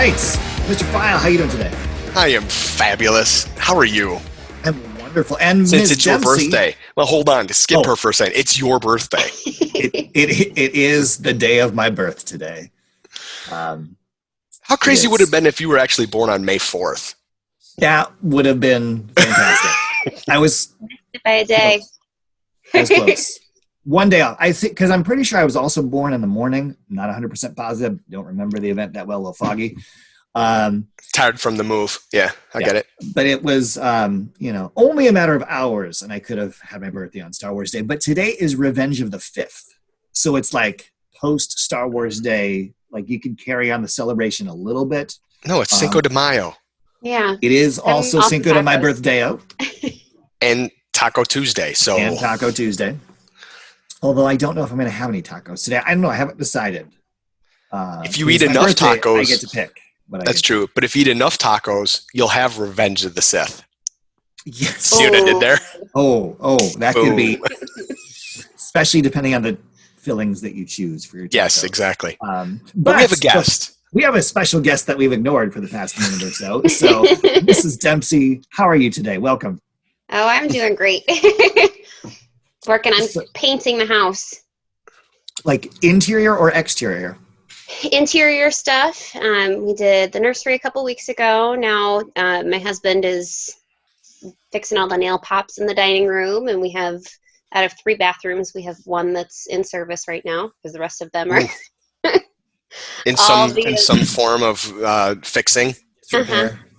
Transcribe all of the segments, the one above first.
right, Mr. File, how you doing today? I am fabulous. How are you? I'm wonderful. And Since Ms. it's your Dempsey, birthday. Well, hold on. Skip her for a second. It's your birthday. it is the day of my birth today. How crazy would it have been if you were actually born on May 4th? That would have been fantastic. I was by a day. I was close. One day off. I think because I'm pretty sure I was also born in the morning. I'm not 100% positive. Don't remember the event that well. A little foggy. Tired from the move. Yeah, I get it. But it was, only a matter of hours, and I could have had my birthday on Star Wars Day. But today is Revenge of the 5th. So it's like post Star Wars Day. Like you can carry on the celebration a little bit. No, it's Cinco de Mayo. Yeah. It is also Cinco de my birthday. And Taco Tuesday. And Taco Tuesday. Although I don't know if I'm going to have any tacos today. I don't know. I haven't decided. If you eat enough tacos, I get to pick. That's true. But if you eat enough tacos, you'll have Revenge of the Sith. Yes. See what I did there? Oh, that could be. Especially depending on the fillings that you choose for your tacos. Yes, exactly. But we have a guest. We have a special guest that we've ignored for the past minute or so. So, Mrs. Dempsey, how are you today? Welcome. Oh, I'm doing great. Working on painting the house. Like interior or exterior? Interior stuff. We did the nursery a couple weeks ago. Now my husband is fixing all the nail pops in the dining room, and we have, out of 3 bathrooms, we have 1 that's in service right now because the rest of them are in some form of fixing.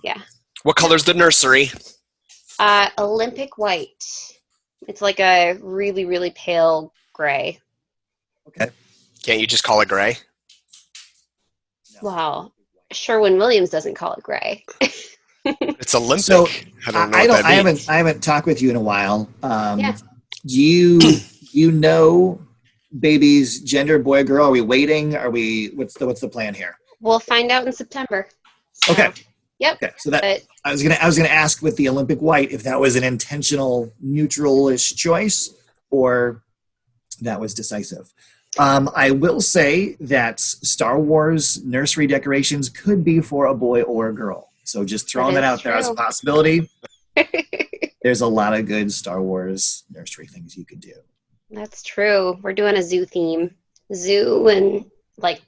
Yeah. What color's the nursery? Olympic white. It's like a really, really pale gray. Okay. Can't you just call it gray? Wow. Sherwin-Williams doesn't call it gray. It's Olympic. So, I don't know what that means. I haven't talked with you in a while. Yeah. Do you know baby's gender, boy, girl? Are we waiting? What's the plan here? We'll find out in September. So, okay. Yep. Okay. So I was gonna ask with the Olympic white if that was an intentional neutral-ish choice or that was decisive. I will say that Star Wars nursery decorations could be for a boy or a girl. So just throwing that out there as a possibility. There's a lot of good Star Wars nursery things you could do. That's true. We're doing a zoo theme. Zoo and like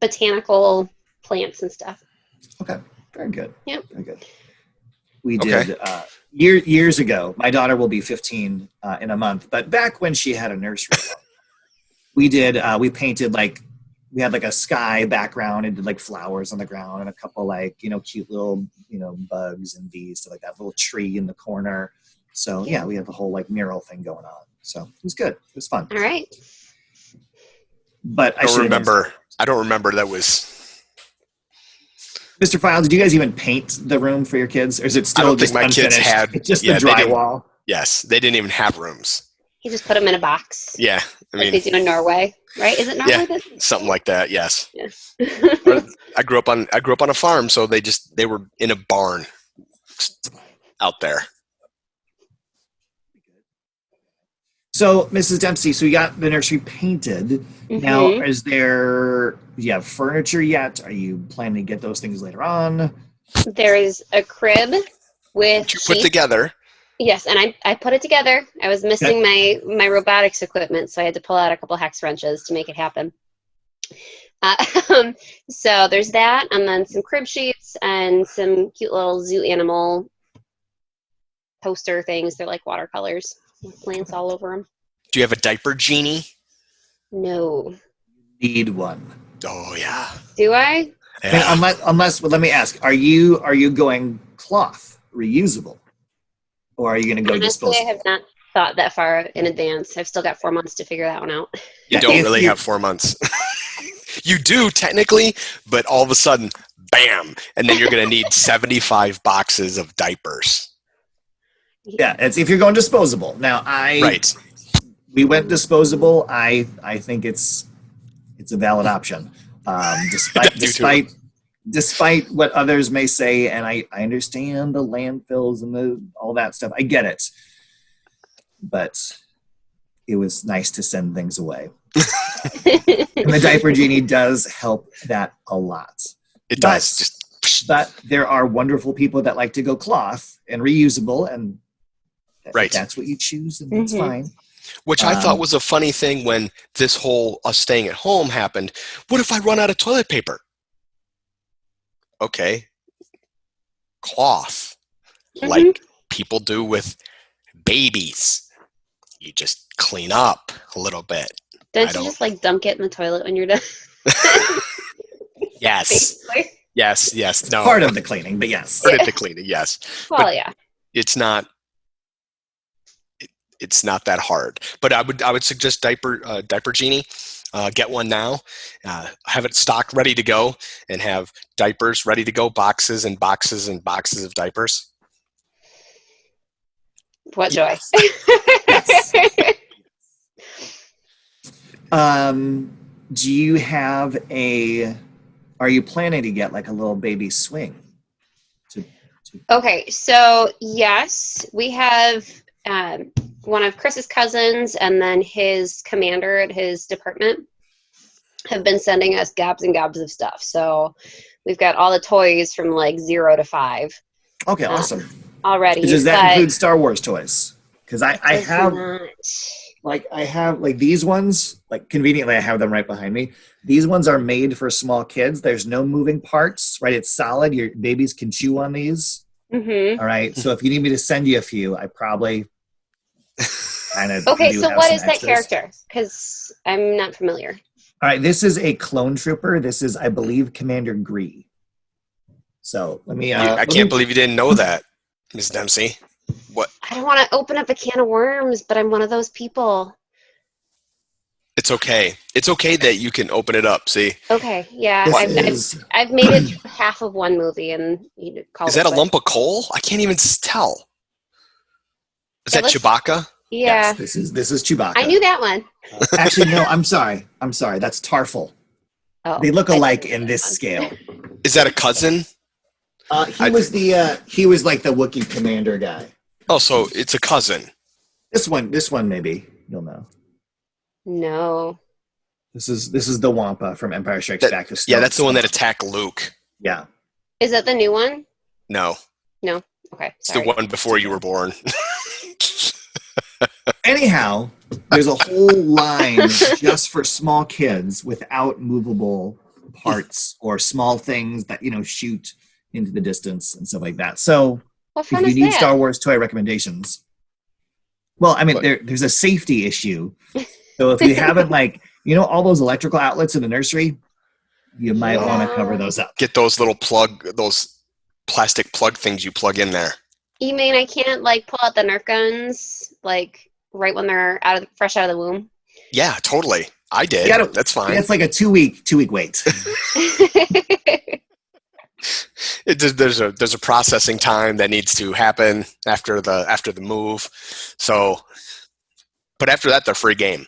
botanical plants and stuff. Okay. Very good. Yep. Very good. We did years ago. My daughter will be 15 in a month, but back when she had a nursery, we painted we had a sky background and did flowers on the ground and a couple cute little bugs and bees, stuff like that, little tree in the corner. So yeah, we had the whole mural thing going on. So it was good. It was fun. All right. But I don't remember that was. Mr. File, did you guys even paint the room for your kids? Or is it still I don't just think my kids had. It's just the drywall? Yes, they didn't even have rooms. He just put them in a box. Yeah. I mean, they do in Norway, right? Is it Norway? Yeah, something like that, yes. Yeah. I grew up on a farm, so they were in a barn out there. So, Mrs. Dempsey, so you got the nursery painted. Mm-hmm. Now, do you have furniture yet? Are you planning to get those things later on? There is a crib with you put together. Yes, and I put it together. I was missing my robotics equipment, so I had to pull out a couple hex wrenches to make it happen. So there's that, and then some crib sheets and some cute little zoo animal poster things. They're like watercolors. Plants all over them. Do you have a diaper genie? No. Need one. Oh yeah. Do I? Yeah. I mean, unless, let me ask: Are you going cloth, reusable, or are you going to go disposable? I have not thought that far in advance. I've still got 4 months to figure that one out. You don't really have 4 months. You do technically, but all of a sudden, bam, and then you're going to need 75 boxes of diapers. Yeah, if you're going disposable. Now, we went disposable. I think it's a valid option, despite what others may say. And I understand the landfills and all that stuff. I get it, but it was nice to send things away. And the diaper genie does help that a lot. It does. But there are wonderful people that like to go cloth and reusable, and Right. if that's what you choose, then that's fine. Which I thought was a funny thing when this whole us staying at home happened. What if I run out of toilet paper? Okay. Cloth. Like people do with babies. You just clean up a little bit. Don't you just like dunk it in the toilet when you're done? Yes. Basically. Yes. No. Part of the cleaning, but yes. Part of the cleaning, yes. Well, but yeah. It's not that hard. But I would suggest Diaper Genie. Get one now. Have it stocked, ready to go, and have diapers ready to go, boxes and boxes and boxes of diapers. What joy. Yes. Do you have are you planning to get like a little baby swing? Okay, so yes, we have one of Chris's cousins and then his commander at his department have been sending us gobs and gobs of stuff. So we've got all the toys from like 0 to 5. Okay, awesome. Already. Does that include Star Wars toys? Because I have like these ones, like conveniently I have them right behind me. These ones are made for small kids. There's no moving parts, right? It's solid. Your babies can chew on these. All right. So if you need me to send you a few, I probably kind of. Okay, so what is that character? Because I'm not familiar. All right, this is a clone trooper. This is, I believe, Commander Gree. So let me. I can't believe you didn't know that, Ms. Dempsey. What? I don't want to open up a can of worms, but I'm one of those people. It's okay. It's okay that you can open it up. See. Okay. Yeah. I've made it half of one movie, and you call. Is that a lump of coal? I can't even tell. Is that Chewbacca? Yeah. Yes, this is Chewbacca. I knew that one. Actually, no. I'm sorry. That's Tarful. Oh, they look alike in this scale. Is that a cousin? He was like the Wookiee commander guy. Oh, so it's a cousin. This one maybe you'll know. No. This is the Wampa from Empire Strikes Back. Yeah, that's the one that attacked Luke. Yeah. Is that the new one? No. Okay. It's the one before you were born. Anyhow, there's a whole line just for small kids without movable parts or small things that shoot into the distance and stuff like that. So if you need Star Wars toy recommendations, well, I mean, there's a safety issue. So if you haven't all those electrical outlets in the nursery, you might want to cover those up. Get those little those plastic plug things you plug in there. You mean I can't pull out the Nerf guns right when they're fresh out of the womb? Yeah, totally. I did. That's fine. It's like a two week wait. There's a processing time that needs to happen after the move. So, but after that, they're free game.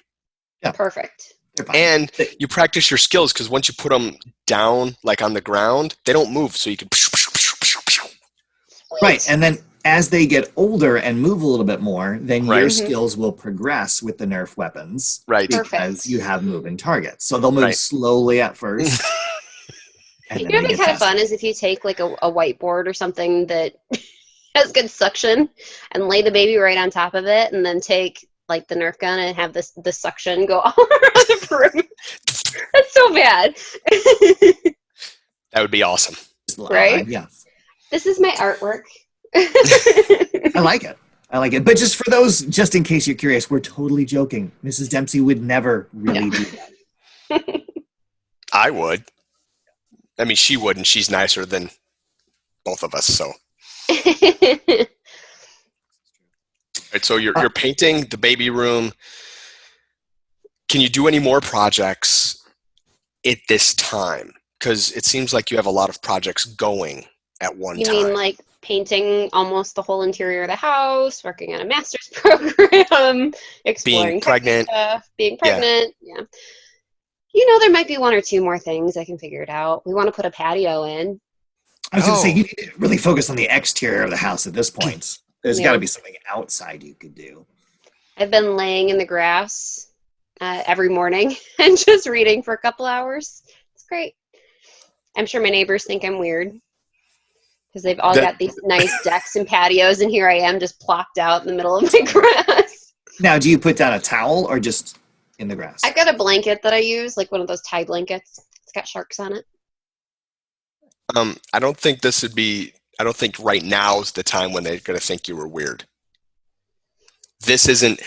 Yeah, perfect. And you practice your skills because once you put them down, on the ground, they don't move. So you can. Right, and then as they get older and move a little bit more, then your skills will progress with the Nerf weapons. Right. Because you have moving targets. So they'll move slowly at first. You know what'd be kind of fun is if you take a whiteboard or something that has good suction and lay the baby right on top of it and then take the Nerf gun and have the suction go all around the room. That's so bad. That would be awesome. Right? Yeah. This is my artwork. I like it. But just for those, just in case you're curious, we're totally joking. Mrs. Dempsey would never really do that. I would. I mean, she would, and she's nicer than both of us, so. Right, so you're painting the baby room. Can you do any more projects at this time? Because it seems like you have a lot of projects going at one time. You mean painting almost the whole interior of the house, working on a master's program, exploring being pregnant stuff, being pregnant. Yeah. There might be one or two more things. I can figure it out. We want to put a patio in. I was going to say, you need to really focus on the exterior of the house at this point. There's got to be something outside you could do. I've been laying in the grass every morning and just reading for a couple hours. It's great. I'm sure my neighbors think I'm weird because they've all That- got these nice decks and patios, and here I am just plopped out in the middle of my grass. Now, do you put down a towel or just in the grass? I've got a blanket that I use, like one of those tie blankets. It's got sharks on it. I don't think I don't think right now is the time when they're going to think you were weird. This isn't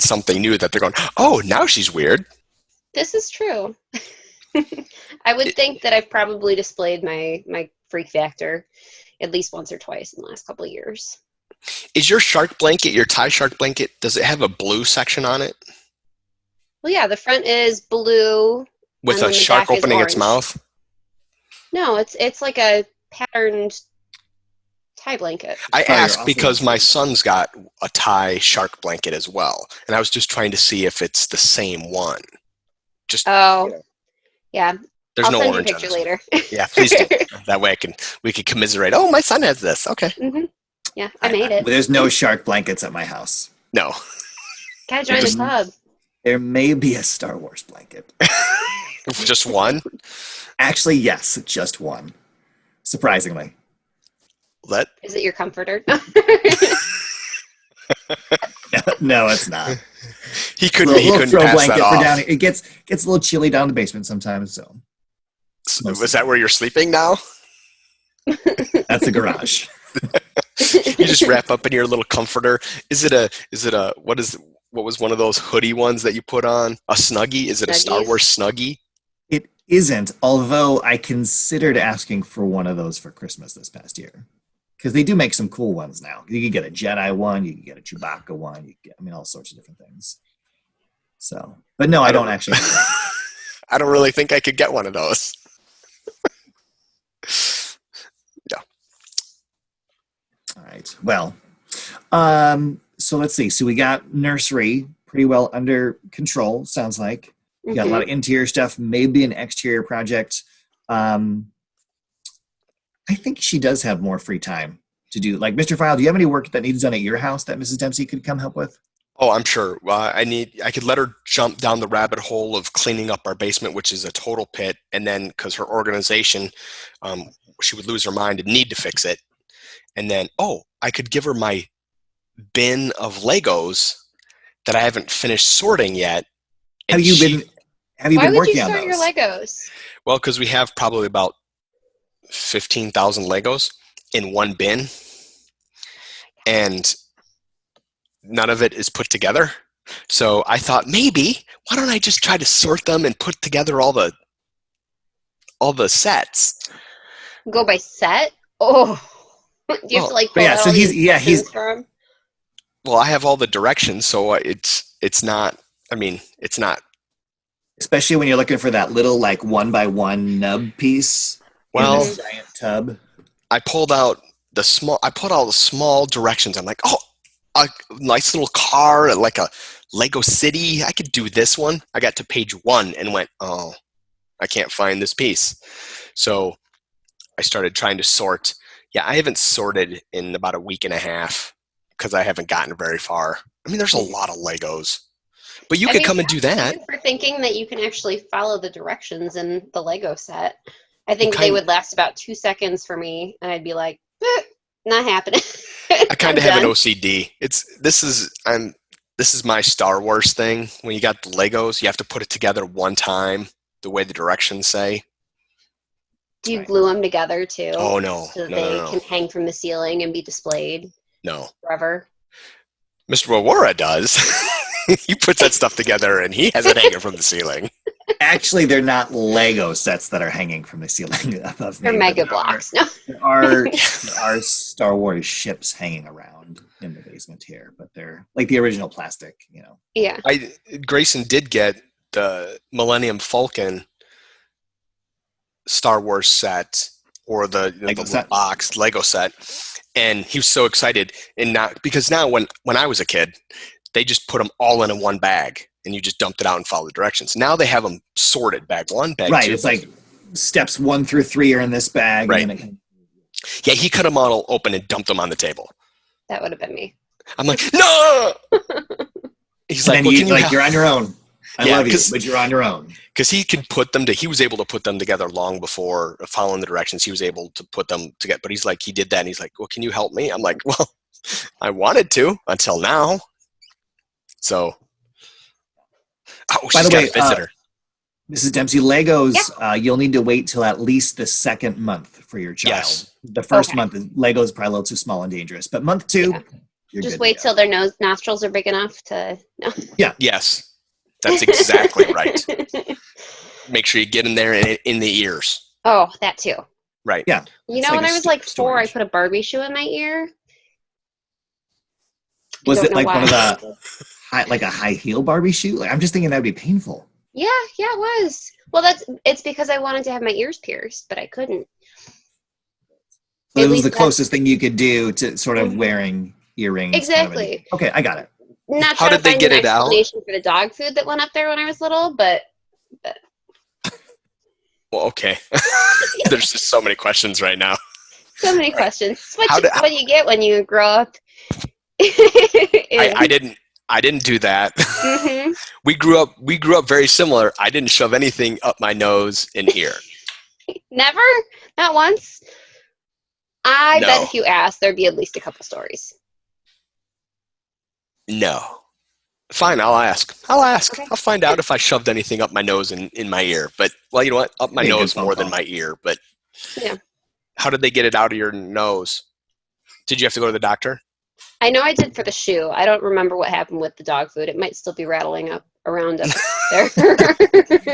something new that they're going, oh, now she's weird. This is true. I would think that I've probably displayed my freak factor at least once or twice in the last couple of years. Is your shark blanket, your tie shark blanket, does it have a blue section on it? Well, yeah, the front is blue. With and then a the shark back is opening its orange. mouth? No, it's like a patterned tie blanket. I Oh, you're asked awesome. because my son's got a tie shark blanket as well. And I was just trying to see if it's the same one. Oh, yeah. There's I'll no send you a orange on picture this one. later. Yeah, please do. That way we can commiserate. Oh, my son has this. Okay. hmm Yeah, I made it. There's no shark blankets at my house. No. Gotta join the club. There may be a Star Wars blanket. Just one? Actually, yes, just one. Surprisingly. Is it your comforter? No, it's not. He couldn't throw pass blanket that for off. down. It gets a little chilly down in the basement sometimes, so Was that where you're sleeping now? that's a garage. You just wrap up in your little comforter. Is it a what was one of those hoodie ones that you put on? A Snuggie? Is it a Star Snuggies. Wars Snuggie? It isn't, although I considered asking for one of those for Christmas this past year. Because they do make some cool ones now. You can get a Jedi one, you can get a Chewbacca one, all sorts of different things. So, but no, I don't actually. I don't really think I could get one of those. Yeah. All right. Well, so let's see. So we got Nursery pretty well under control, sounds like. We got a lot of interior stuff, maybe an exterior project. I think she does have more free time to do. Like, Mr. File, do you have any work that needs done at your house that Mrs. Dempsey could come help with? Oh, I'm sure. I could let her jump down the rabbit hole of cleaning up our basement, which is a total pit. And then because her organization, she would lose her mind and need to fix it. And then, I could give her my bin of Legos that I haven't finished sorting yet. Have you been Why would working you on sort those? your Legos? Well, because we have probably about 15,000 Legos in one bin. And none of it is put together. So I thought maybe, why don't I just try to sort them and put together all the sets? Go by set? Oh. Do you have to like pull out so all he's these yeah, he's instructions for 'em? Well, I have all the directions, so it's not, it's not. especially when you're looking for that little like 1x1 nub piece in Well, this giant tub. I put all the small directions. I'm like, a nice little car, like a Lego city. I could do this one. I got to page 1 and went, I can't find this piece. So I started trying to sort. Yeah, I haven't sorted in about a week and a half because I haven't gotten very far. There's a lot of Legos. But you could come and do that. For thinking that you can actually follow the directions in the Lego set. I think they would last about 2 seconds for me, and I'd be like, not happening. I kind of have an OCD. This is my Star Wars thing. When you got the Legos, you have to put it together one time, the way the directions say. Do you glue them together too? Oh no, so that they can hang from the ceiling and be displayed. No, forever. Mr. Wawara does. He puts that stuff together and he has it hanging from the ceiling. Actually, they're not Lego sets that are hanging from the ceiling above me. They're Mega Blocks. No. There are Star Wars ships hanging around in the basement here, but they're like the original plastic, Yeah. Grayson did get the Millennium Falcon Star Wars set, or the box Lego set, and he was so excited. And because now when I was a kid, they just put them all in one bag and you just dumped it out and followed the directions. Now they have them sorted, bag 1, bag 2. Right, it's like steps 1 through 3 are in this bag. Right. And yeah, he cut them all open and dumped them on the table. That would have been me. I'm like, no! He's like, you're on your own. I love you, but you're on your own. because he was able to put them together long before following the directions. He was able to put them together, but he's like, he did that, and he's like, well, can you help me? I'm like, well, I wanted to until now. So, By the she's got way, a visitor. Mrs. Dempsey, Legos, you'll need to wait till at least the second month for your child. Yes. The first month, Legos is probably a little too small and dangerous, but month 2, you're just good wait till their nostrils are big enough to. No. Yeah. Yes, that's exactly right. Make sure you get in there and in the ears. Oh, that too. Right. Yeah. You know, when I was like 4, I put a Barbie shoe in my ear. Was it like one of the like a high heel Barbie shoe? Like, I'm just thinking that'd be painful. Yeah, it was. Well, it's because I wanted to have my ears pierced, but I couldn't. So it was the closest thing you could do to sort of wearing earrings. Exactly. Okay, I got it. Not How trying did to they find get an it out? explanation for the dog food that went up there when I was little, but. Well, okay. There's just so many questions right now. So many questions. What you get when you grow up. I didn't do that. Mm-hmm. We grew up very similar. I didn't shove anything up my nose and ear. Never? Not once? I No. bet if you asked, there'd be at least a couple stories. No. Fine, I'll ask. Okay. I'll find out if I shoved anything up my nose and in my ear. But, well, you know what? Up my nose more than my ear. But yeah. How did they get it out of your nose? Did you have to go to the doctor? I know I did for the shoe. I don't remember what happened with the dog food. It might still be rattling up around up there.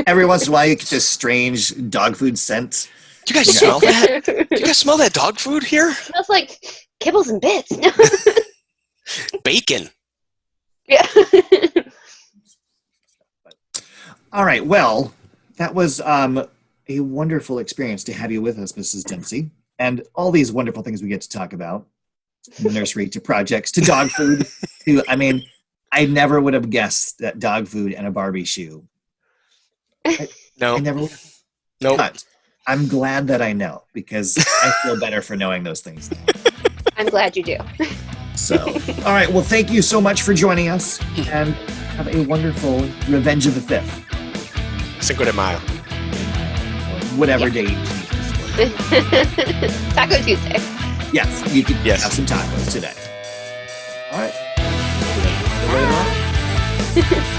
Every once in a while, you get this strange dog food scent. Do you guys smell that? Do you guys smell that dog food here? It smells like kibbles and bits. Bacon. Yeah. All right. Well, that was a wonderful experience to have you with us, Mrs. Dempsey, and all these wonderful things we get to talk about. From the nursery to projects to dog food to, I mean, I never would have guessed that dog food and a Barbie shoe. No. I never would have. Nope. But I'm glad that I know, because I feel better for knowing those things now. I'm glad you do. So, all right. Well, thank you so much for joining us, and have a wonderful Revenge of the 5th. Cinco de Mayo. Whatever day. Taco Tuesday. Yes, you can have some tacos today. All right. Bye.